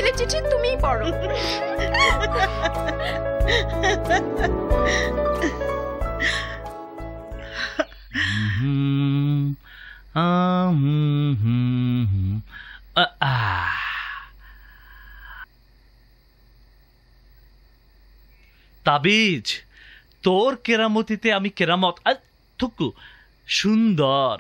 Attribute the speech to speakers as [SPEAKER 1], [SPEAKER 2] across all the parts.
[SPEAKER 1] চিঠি তুমিই পড়ো।
[SPEAKER 2] তাবিজ, তোর কেরামতিতে আমি কেরামত। থুকু সুন্দর।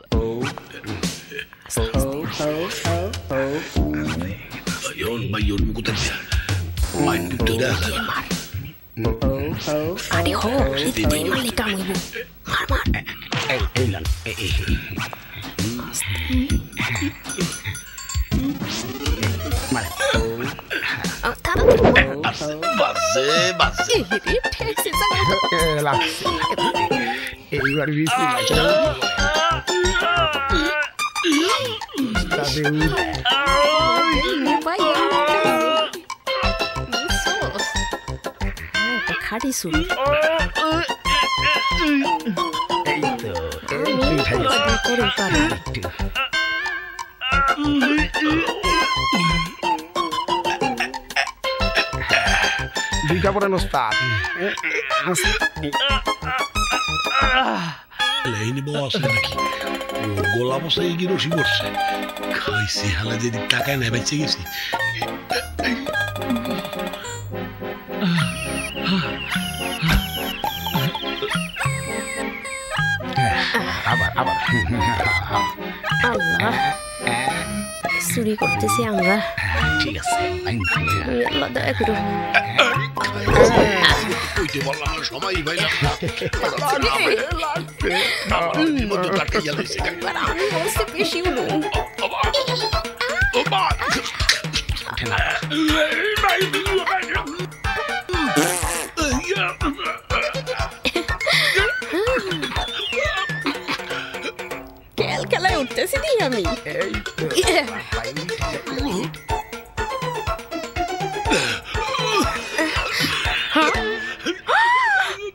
[SPEAKER 1] খাটি শুরু
[SPEAKER 3] দুইটা পরে নস্তাদ
[SPEAKER 4] লাইনে বউ আছে নাকি? ও গোলা বসাই কি রসি করছে? খাইছি হালা যদি টাকায় না বেঁচে গেছি।
[SPEAKER 3] আবার আবার
[SPEAKER 1] আল্লাহ, চুরি করতেছি আমরা।
[SPEAKER 3] ঠিক আছে
[SPEAKER 1] আল্লাহ দয়া করো।
[SPEAKER 4] বললাম সময় ভাই না
[SPEAKER 1] বেশি হলো খেলায় উঠতেছি নি আমি।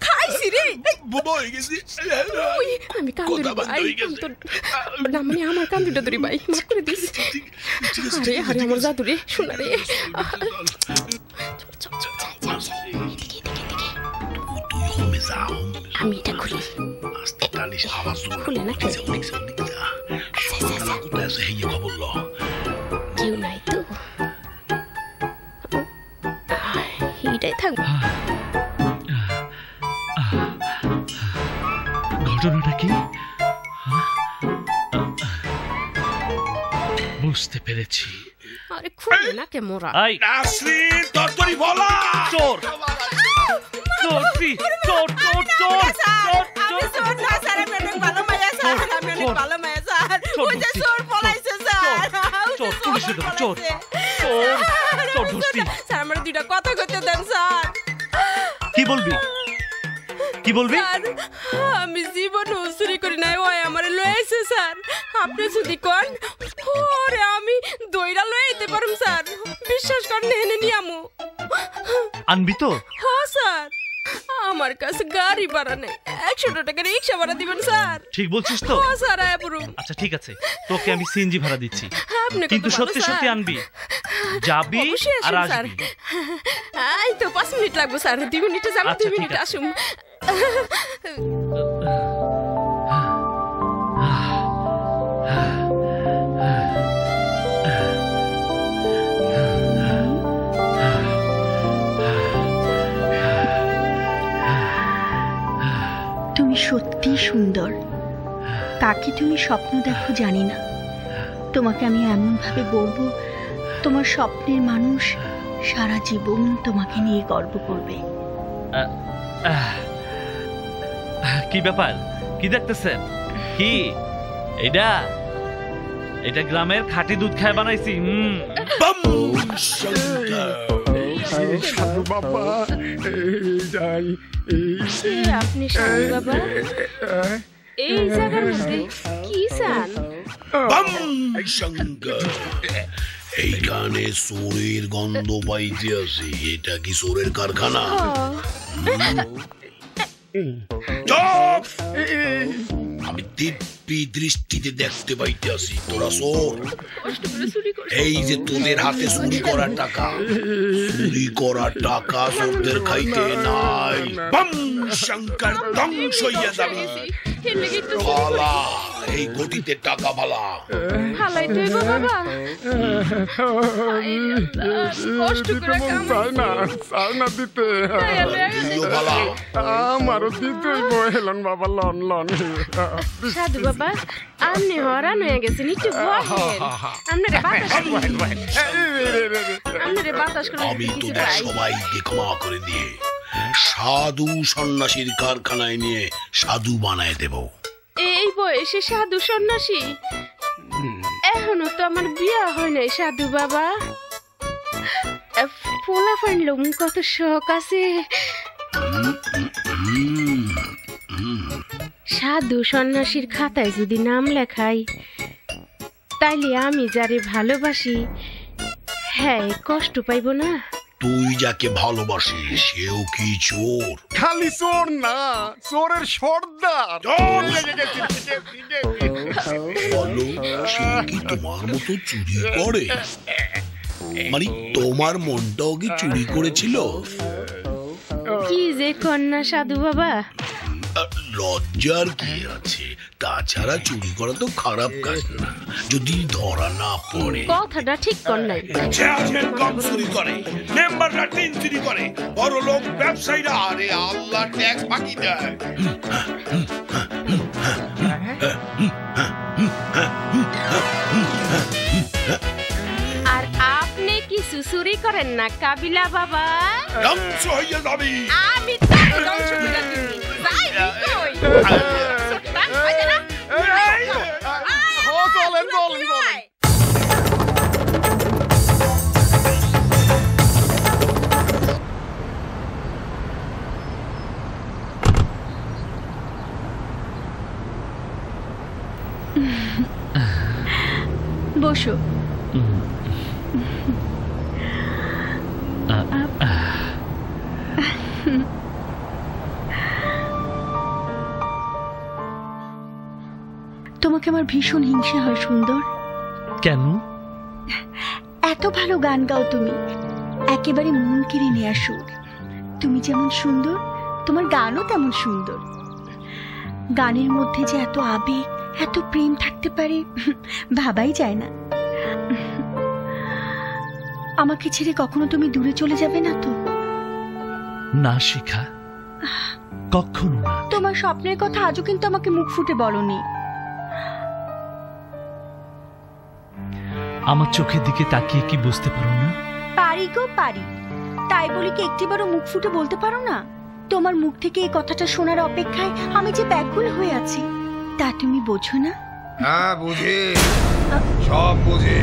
[SPEAKER 1] খাইছি রে আমি কান্দুরি ভাই, না মানে আমার কান্দুটা ধরি ভাই, মাফ করে দিস। আরে আরে আমার জাদু রে, শোনা রে। আমি এটা খুলি, খুলে না কেউ নাই তো, এটাই থাকবো।
[SPEAKER 2] ঘটনাটা কি? বুঝতে পেরেছি।
[SPEAKER 1] আরে খুলে না কে মোরা।
[SPEAKER 4] নাসরিন তরতরি বলা
[SPEAKER 2] চোর চোর চোর চোর চোর চোর
[SPEAKER 5] আমি চোর না স্যার, আমি অনেক ভালো মায়া স্যার, আমি অনেক ভালো মায়া স্যার। ওই যে চোর পলাইছে স্যার,
[SPEAKER 2] চোর পুলিশে দেবো, চোর চোর চোর ধরছি
[SPEAKER 5] স্যার। আমার দুইটা কথা কইতে দেন স্যার।
[SPEAKER 2] কি বলবি? কি বলবি?
[SPEAKER 5] স্যার আমি জীবন চুরি করি নাই, ওই আমারে লয়ে আইছে স্যার। আপনি যদি কোন ওরে আমি দইরা লয়ে আইতে পারুম স্যার, বিশ্বাস করেন হেনে নিয়ামু।
[SPEAKER 2] আনবি তো?
[SPEAKER 5] হ্যাঁ স্যার, আমার কাছে গাড়ি ভাড়া নেই, 100 টাকা রিক্সা ভাড়া দিবেন স্যার।
[SPEAKER 2] ঠিক বলছিস তো?
[SPEAKER 5] হ্যাঁ স্যার আয়াপুরুম।
[SPEAKER 2] আচ্ছা ঠিক আছে, তোকে আমি সিএনজি ভাড়া দিচ্ছি,
[SPEAKER 5] আপনি
[SPEAKER 2] কিন্তু সত্যি সত্যি আনবি, যাবি আর আসবি।
[SPEAKER 5] এই তো 5 মিনিট লাগবে স্যার, 2 মিনিটে যাবো, 2 মিনিটে আসুম।
[SPEAKER 6] তুমি সত্যি সুন্দর, কাকে তুমি স্বপ্ন দেখো জানি না। তোমাকে আমি এমন ভাবে বলবো, তোমার স্বপ্নের মানুষ সারা জীবন তোমাকে নিয়ে গর্ব করবে।
[SPEAKER 2] কি ব্যাপার? কি দেখতেছেন? কি এটা? এটা গ্রামের খাঁটি দুধ খায় বানাইছি।
[SPEAKER 3] সাধু বাবা
[SPEAKER 5] আপনি সাধু বাবা এই জায়গার মধ্যে কি চান?
[SPEAKER 4] এইখানে চোরের গন্ধ পাইতে আছে, এটা কি চোরের কারখানা? আমি দিব্যি দৃষ্টিতে দেখতে পাইতেছি তোরা চোর। এই যে তোদের হাতে চুরি করা টাকা, চুরি করা টাকা চোরদের খাইতে নাই। বম শঙ্কর ধ্বংস হইয়া যাবি। ফালা এই গতিতে টাকা ফালা।
[SPEAKER 5] সাধু বাবা আপনি হরান হয়ে গেছেন, একটু
[SPEAKER 4] আমি তোদের সবাইকে ক্ষমা করে দিয়ে সাধু সন্ন্যাসীর কারখানায় নিয়ে সাধু বানায় দেব।
[SPEAKER 5] এই বয়সে সাধু সন্ন্যাসী? এখনো তো আমার বিয়া হয় নাই সাধু বাবা। পোলা ফাইনলুম কত শখ আছে। সাধু সন্ন্যাসীর খাতায় যদি নাম লেখাই, তাইলে আমি যারে ভালোবাসি হ্যাঁ কষ্ট পাইব না?
[SPEAKER 4] তুই যাকে ভালোবাসিস সেও কি চোর?
[SPEAKER 3] খালি চোর না, চোরের সর্দার।
[SPEAKER 4] বলো সে কি তোমার মতো চুরি করে? মানে তোমার মনটাও কি চুরি করেছিল?
[SPEAKER 5] কি যে কন্যা সাধু বাবা।
[SPEAKER 4] লজ্জার কি আছে? তাছাড়া চুরি করা তো খারাপ কাজ না, যদি ধরা না পড়ে।
[SPEAKER 5] কথাটা ঠিক কর নাই।
[SPEAKER 4] চেয়ারম্যান কম চুরি করে, মেম্বাররা 3 চুরি করে, বড় লোক ব্যবসায়ীরা আরে আল্লাহ ট্যাক্স বাকি দেয়।
[SPEAKER 5] আর আপনি কিছু চুরি করেন না কাবিলা বাবা?
[SPEAKER 4] ধ্বংস হইয়া যাবি।
[SPEAKER 5] আমি তাই ধ্বংস করে দিই। যাই কই?
[SPEAKER 6] বসো। তোমাকে আমার ভীষণ হিংসা হয় সুন্দর।
[SPEAKER 2] কেন?
[SPEAKER 6] এত ভালো গান গাও তুমি, একেবারে মন কেড়ে নেয়া সুর। তুমি যেমন সুন্দর, তোমার গানও তেমন সুন্দর। গানের মধ্যে যে এত আবেগ, এত প্রেম থাকতে পারে ভাবাই যায় না। আমাকে ছেড়ে কখনো তুমি দূরে চলে যাবে না তো?
[SPEAKER 2] না শিখা, কখনো না।
[SPEAKER 6] তোমার স্বপ্নের কথা আজও কিন্তু আমাকে মুখ ফুটে বলনি।
[SPEAKER 2] আমার চোখের দিকে তাকিয়ে কি বুঝতে পারো না?
[SPEAKER 6] পারি গো পারি, তাই বলি কি একটিবারও মুখ ফুটে বলতে পারো না? তোমার মুখ থেকে এই কথাটা শোনার অপেক্ষায় আমি যে ব্যাকুল হয়ে আছি, তা তুমি বোঝো না?
[SPEAKER 7] হ্যাঁ বুঝি, সব বুঝি।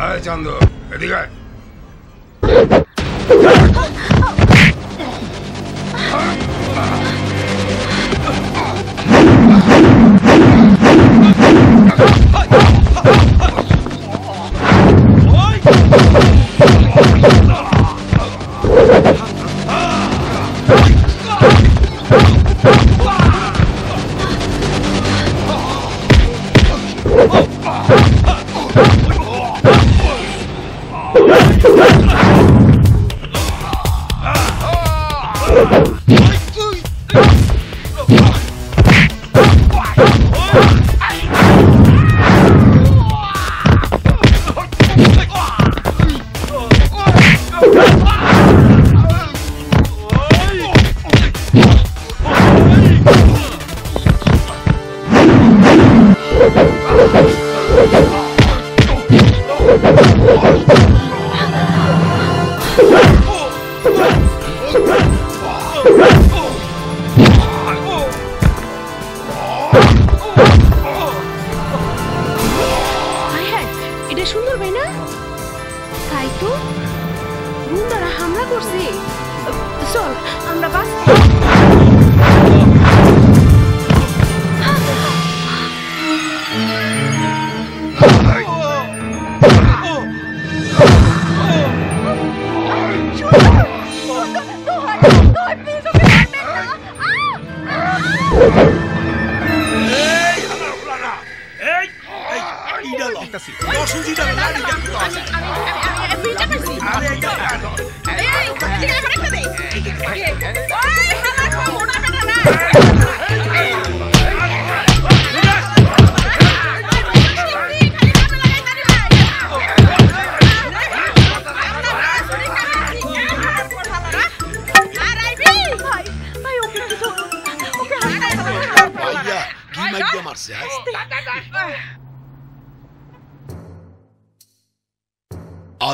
[SPEAKER 7] আয় চান্দ, এদিকে আয়।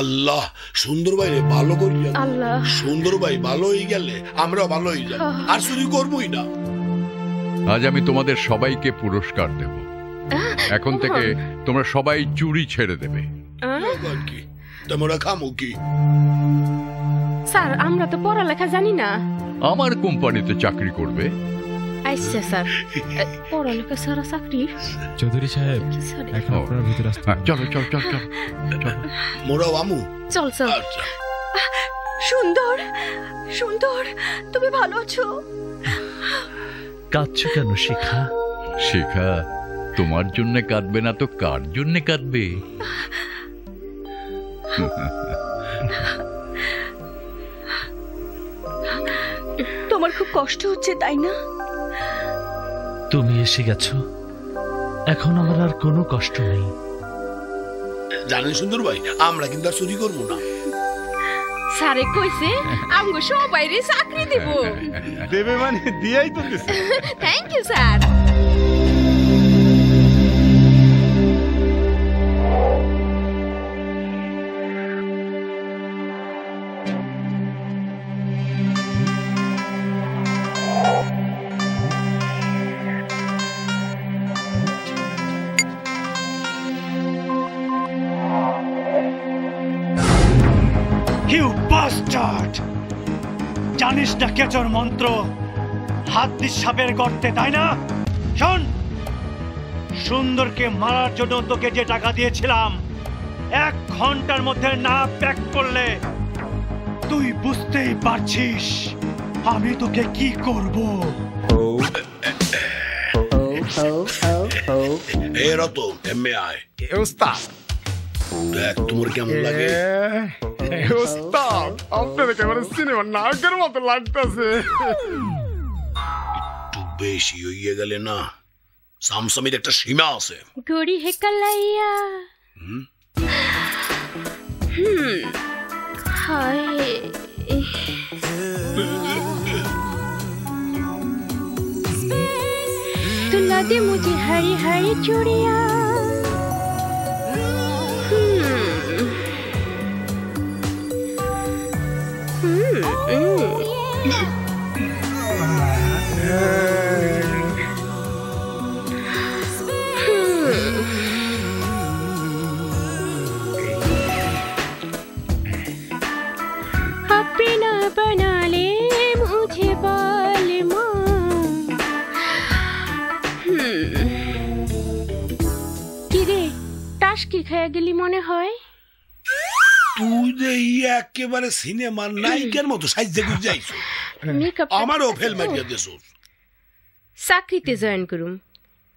[SPEAKER 4] আল্লাহ সুন্দর ভাই রে ভালো করিয়া
[SPEAKER 1] আল্লাহ
[SPEAKER 4] সুন্দর ভাই ভালো হয়ে গেলে আমরা ভালো হয়ে যাব আর চুরি করবই না।
[SPEAKER 8] আজ আমি তোমাদের সবাইকে পুরস্কার দেব। এখন থেকে তোমরা সবাই চুরি ছেড়ে দেবে।
[SPEAKER 4] কি তোমরা খামো কি?
[SPEAKER 1] স্যার আমরা তো পড়ালেখা জানি না।
[SPEAKER 8] আমার কোম্পানিতে চাকরি করবে।
[SPEAKER 1] আচ্ছা স্যার পড়ালেখা সারা চাকরি।
[SPEAKER 9] চৌধুরী সাহেব এখন আপনার ভিতরে আসতে
[SPEAKER 8] চলো চল চল চল
[SPEAKER 4] মোরাও আমু
[SPEAKER 1] চল চল।
[SPEAKER 6] সুন্দর সুন্দর তুমি ভালো আছো?
[SPEAKER 2] কাঁদছো কেন শিখা?
[SPEAKER 8] শিখা তোমার জন্য কাঁদবে না তো কার জন্য কাঁদবে?
[SPEAKER 6] তোমার খুব কষ্ট হচ্ছে তাই না?
[SPEAKER 2] তুমি এসে গেছো, এখন আমার আর কোনো কষ্ট নেই।
[SPEAKER 4] জানেন সুন্দর ভাই আমরা কিন্তু আর চুরি করবো না।
[SPEAKER 1] স্যারে কইছে আমগো সবাইরে চাকরি দেব।
[SPEAKER 3] দেবে মানে দিয়াই তো দিছে।
[SPEAKER 1] Thank you sir.
[SPEAKER 10] জানিস না কেচর মন্ত্র হাত দিস সাপের গর্তে, তাই না? শোন, সুন্দরকে মারার জন্য তোকে যে টাকা দিয়েছিলাম 1 ঘন্টার মধ্যে না প্যাক করলে তুই বুঝতেই পারছিস আমি তোকে কি করব।
[SPEAKER 4] এরা তো এমএ আয়
[SPEAKER 3] ওস্তাদ
[SPEAKER 4] দেখ তোমার কেমন লাগে?
[SPEAKER 3] ওস্তাদ আপনার কেমন সিনেমা নায়কের মতো লাগতেছে।
[SPEAKER 4] একটু বেশি হইয়া গেলে না, সামসামির একটা সীমা আছে।
[SPEAKER 1] গড়ি হে কালাইয়া হায় तुला दे मुझे हरी हरी चूड़िया अपना बना ले मुझे बालिमा। কিরে টাসকি খেয়ে গেলি মনে হয়?
[SPEAKER 4] তুই যে একেবারে সিনেমার নায়িকার মতো সাইজে গুজাইছো। আমারও ফেল মারিয়া দেছস।
[SPEAKER 1] চাকরিতে জয়েন করুম,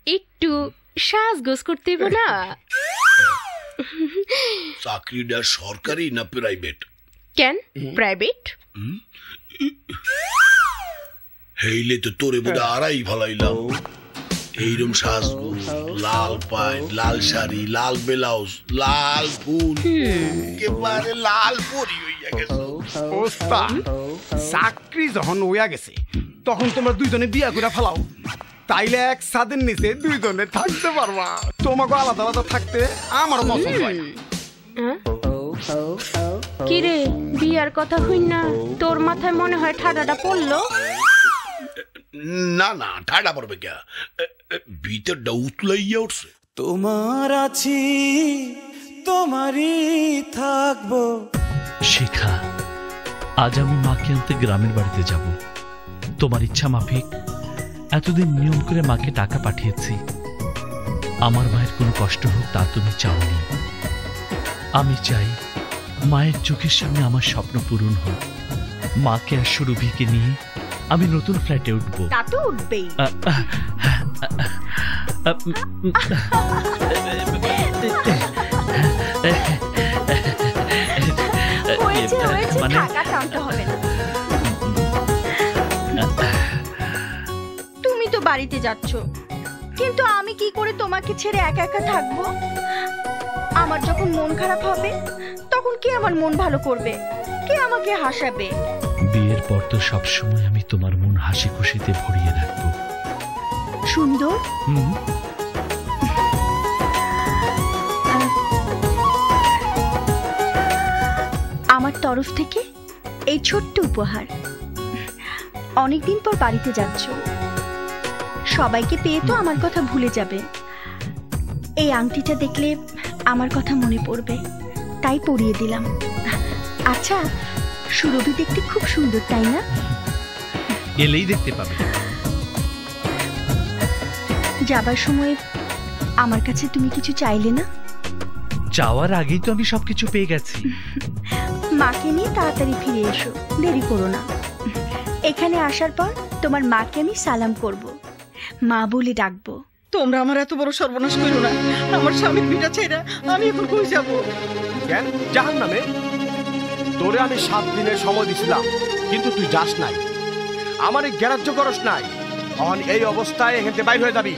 [SPEAKER 1] একটু সাজগোজ করতে হইব না?
[SPEAKER 4] চাকরিটা সরকারি না প্রাইভেট?
[SPEAKER 1] কেন প্রাইভেট?
[SPEAKER 4] হেইলে তো তোরে বোধ আড়াই ভালাইলাম। এইরকম সাজগোজ, লাল পাইট, লাল শাড়ি, লাল ব্লাউজ, লাল ফুল, একেবারে লাল পরি হইয়া গেছে।
[SPEAKER 3] ওস্তাদ চাকরি যখন হইয়া গেছে তখন তোমরা দুইজনে বিয়া করে ফেলাও, তাইলে এক ছাদের নিচে দুইজনে থাকতে পারবা। তোমাকে আলাদা আলাদা থাকতে আমার পছন্দ হয়।
[SPEAKER 1] কিরে বিয়ার কথা হই না তোর মাথায় মনে হয় ঠাডাটা পড়লো?
[SPEAKER 4] না না ঠাডা পড়বে কে, ভিতরটা উতলাইয়া উঠছে।
[SPEAKER 10] তোমার আছি তোমারই থাকবো।
[SPEAKER 2] শিখা, আজ আমি মাকে আনতে গ্রামের বাড়িতে যাব। তোমার ইচ্ছা মাফিক এতদিন নিয়ম করে মাকে টাকা পাঠিয়েছি। আমার মায়ের কোনো কষ্ট হোক তা তুমি চাওনি। আমি চাই মায়ের চোখের সামনে আমার স্বপ্ন পূরণ হোক। মাকে আর সুরভিকে নিয়ে আমি নতুন ফ্ল্যাটে উঠবো।
[SPEAKER 6] তা তো উঠবেই।
[SPEAKER 2] মানে
[SPEAKER 6] টাকা টানতে হবে না। বাড়িতে যাচ্ছ, কিন্তু আমি কি করে তোমাকে ছেড়ে একা একা থাকবো? আমার যখন মন খারাপ হবে তখন কে আমার মন ভালো করবে, কে আমাকে হাসাবে?
[SPEAKER 2] বিয়ের পর তো সবসময় আমি তোমার মন হাসি খুশিতে ভরিয়ে রাখবো।
[SPEAKER 6] সুন্দর, আমার তরফ থেকে এই ছোট্ট উপহার। অনেকদিন পর বাড়িতে যাচ্ছ, সবাইকে পেয়ে তো আমার কথা ভুলে যাবে। এই আংটিটা দেখলে আমার কথা মনে পড়বে, তাই পরিয়ে দিলাম। আচ্ছা, সুরভি দেখতে খুব সুন্দর, তাই না?
[SPEAKER 2] এলেই দেখতে পাবে।
[SPEAKER 6] যাবার সময় আমার কাছে তুমি কিছু চাইলে না?
[SPEAKER 2] যাওয়ার আগেই তো আমি সবকিছু পেয়ে গেছি।
[SPEAKER 6] মাকে নিয়ে তাড়াতাড়ি ফিরে এসো, দেরি করো না। এখানে আসার পর তোমার মাকে আমি সালাম করব, মা বলে ডাকবো।
[SPEAKER 11] তোমরা আমার এত বড় সর্বনাশ করো না। আমার স্বামীর বিটা ছেড়ে আমি এখন কই যাব?
[SPEAKER 12] কেন জাহান্নামে? তোরে আমি 7 দিনের সময় দিছিলাম, কিন্তু তুই যাস নাই, আমার গ্রাহ্য করস নাই। এই অবস্থায় এখান থেকে বাইর হয়ে যাবি।